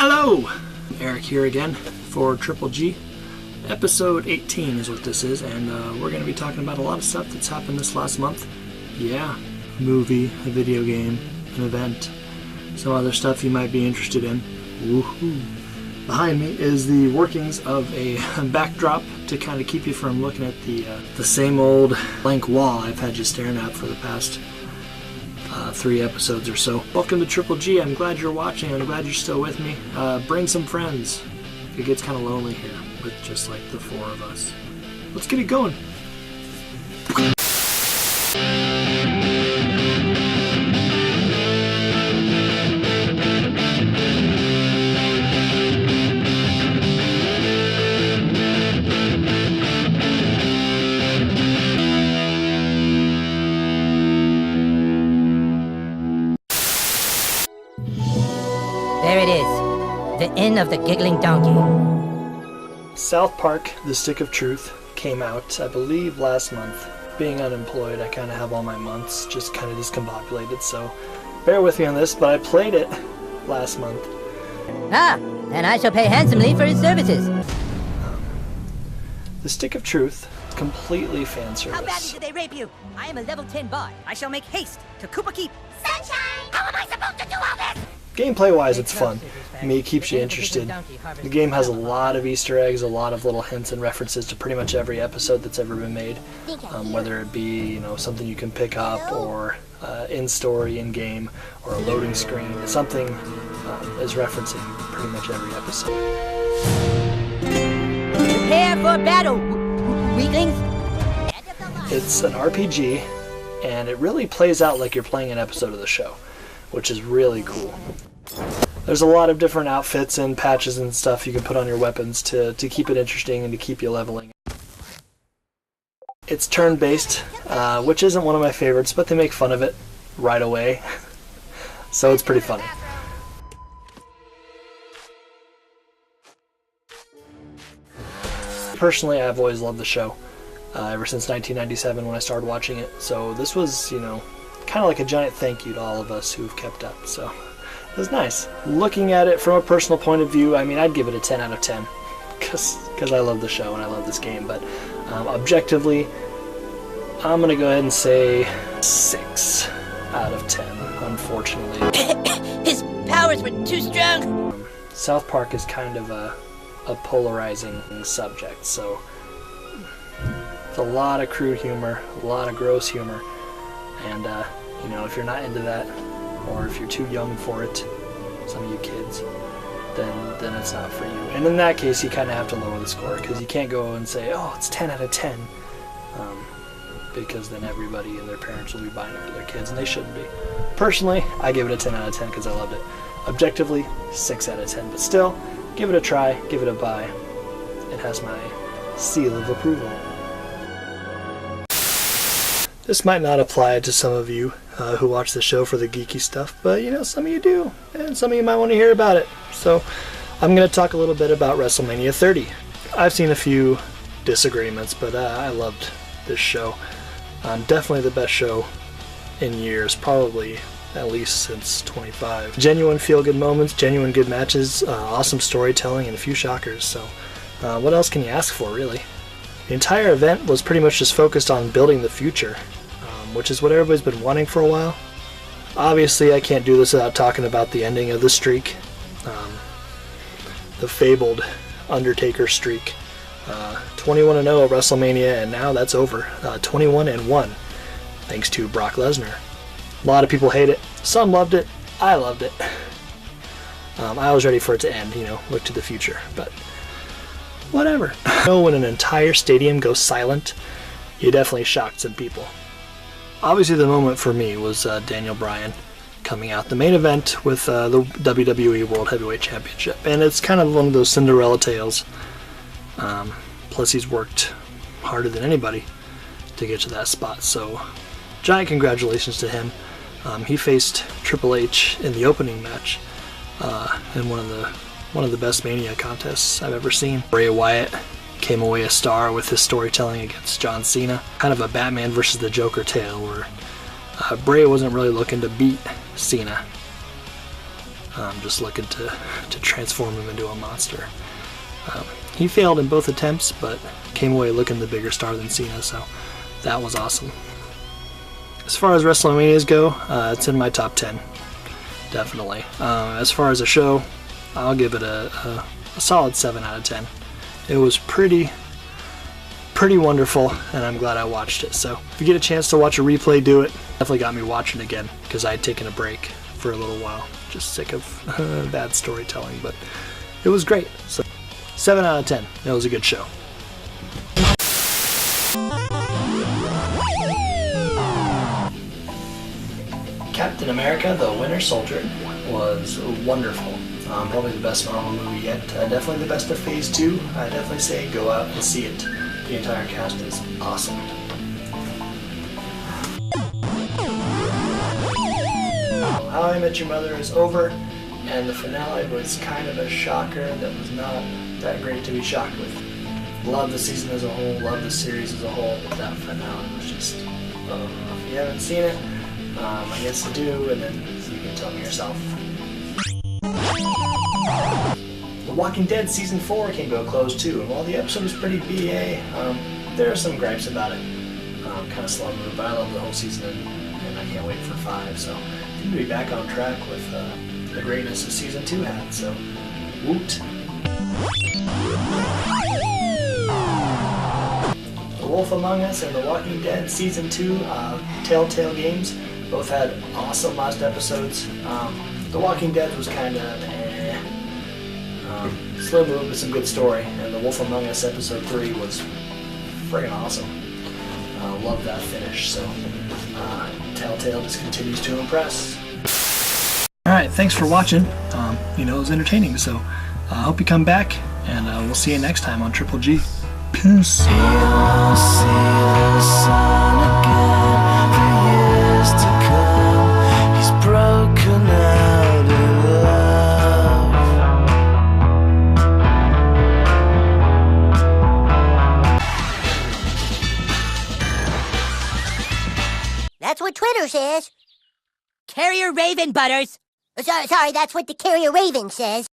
Hello! Eric here again for Triple G. Episode 18 is what this is, and we're going to be talking about a lot of stuff that's happened this last month. Yeah, a movie, a video game, an event, some other stuff you might be interested in. Woohoo! Behind me is the workings of a backdrop to kind of keep you from looking at the same old blank wall I've had you staring at for the past 3 episodes or so. Welcome to Triple G. I'm glad you're watching. I'm glad you're still with me. Bring some friends. It gets kind of lonely here with just like the 4 of us. Let's get it going. There it is, the Inn of the Giggling Donkey. South Park, The Stick of Truth, came out, I believe, last month. Being unemployed, I kind of have all my months just kind of discombobulated, so bear with me on this, but I played it last month. Ah, and I shall pay handsomely for his services. The Stick of Truth, completely fan service. How badly did they rape you? I am a level 10 bot. I shall make haste to Koopa Keep. Sunshine! How am I supposed to do all this? Gameplay-wise, it's fun. I mean, it keeps you interested. The game has a lot of Easter eggs, a lot of little hints and references to pretty much every episode that's ever been made. Whether it be, something you can pick up, or in-story, in-game, or a loading screen. Something is referencing pretty much every episode. Prepare for battle, weaklings! It's an RPG, and it really plays out like you're playing an episode of the show, which is really cool. There's a lot of different outfits and patches and stuff you can put on your weapons to keep it interesting and to keep you leveling. It's turn-based, which isn't one of my favorites, but they make fun of it right away, so it's pretty funny. Personally, I've always loved the show, ever since 1997 when I started watching it, so this was, kind of like a giant thank you to all of us who've kept up, so it was nice. Looking at it from a personal point of view, I mean, I'd give it a 10 out of 10, because I love the show and I love this game, but objectively, I'm going to go ahead and say 6 out of 10, unfortunately. His powers were too strong! South Park is kind of a polarizing subject, so it's a lot of crude humor, a lot of gross humor, and if you're not into that, or if you're too young for it, some of you kids, then it's not for you. And in that case, you kind of have to lower the score, because you can't go and say, oh, it's 10 out of 10, because then everybody and their parents will be buying it for their kids, and they shouldn't be. Personally, I give it a 10 out of 10 because I loved it. Objectively, 6 out of 10, but still, give it a try, give it a buy. It has my seal of approval. This might not apply to some of you who watch the show for the geeky stuff, but some of you do, and some of you might want to hear about it. So I'm going to talk a little bit about WrestleMania 30. I've seen a few disagreements, but I loved this show. Definitely the best show in years, probably at least since 25. Genuine feel-good moments, genuine good matches, awesome storytelling, and a few shockers. So what else can you ask for, really? The entire event was pretty much just focused on building the future, which is what everybody's been wanting for a while. Obviously, I can't do this without talking about the ending of the streak, the fabled Undertaker streak. 21-0 at WrestleMania, and now that's over. 21-1, thanks to Brock Lesnar. A lot of people hate it. Some loved it. I loved it. I was ready for it to end, look to the future, but whatever. When an entire stadium goes silent, you definitely shocked some people. Obviously, the moment for me was Daniel Bryan coming out the main event with the WWE World Heavyweight Championship, and it's kind of one of those Cinderella tales. Plus, he's worked harder than anybody to get to that spot, so giant congratulations to him. He faced Triple H in the opening match in one of the best Mania contests I've ever seen. Bray Wyatt came away a star with his storytelling against John Cena. Kind of a Batman versus the Joker tale where Bray wasn't really looking to beat Cena. just looking to transform him into a monster. He failed in both attempts, but came away looking the bigger star than Cena, so that was awesome. As far as WrestleManias go, it's in my top 10, definitely. As far as a show, I'll give it a solid 7 out of 10. It was pretty wonderful, and I'm glad I watched it. So if you get a chance to watch a replay, do it. Definitely got me watching again, because I had taken a break for a little while. Just sick of bad storytelling, but it was great. So 7 out of 10. It was a good show. Captain America, the Winter Soldier, was wonderful. Probably the best Marvel movie yet. Definitely the best of Phase 2. I definitely say go out and see it. The entire cast is awesome. How I Met Your Mother is over, and the finale was kind of a shocker that was not that great to be shocked with. Love the season as a whole, love the series as a whole, but that finale was just, if you haven't seen it, I guess you do, and then you can tell me yourself. The Walking Dead Season 4 came to a close too, and while the episode was pretty BA, there are some gripes about it. Kind of slow move, but I love the whole season, and I can't wait for 5, so I think to be back on track with the greatness of Season 2 had, so woot. The Wolf Among Us and The Walking Dead Season 2 Telltale Games both had awesome last episodes. The Walking Dead was kind of slow move with some good story, and The Wolf Among Us Episode 3 was friggin' awesome. Love that finish, so Telltale just continues to impress. Alright, thanks for watching. It was entertaining, so I hope you come back, and we'll see you next time on Triple G. Peace. That's what Twitter says. Carrier Raven, Butters. Sorry, that's what the Carrier Raven says.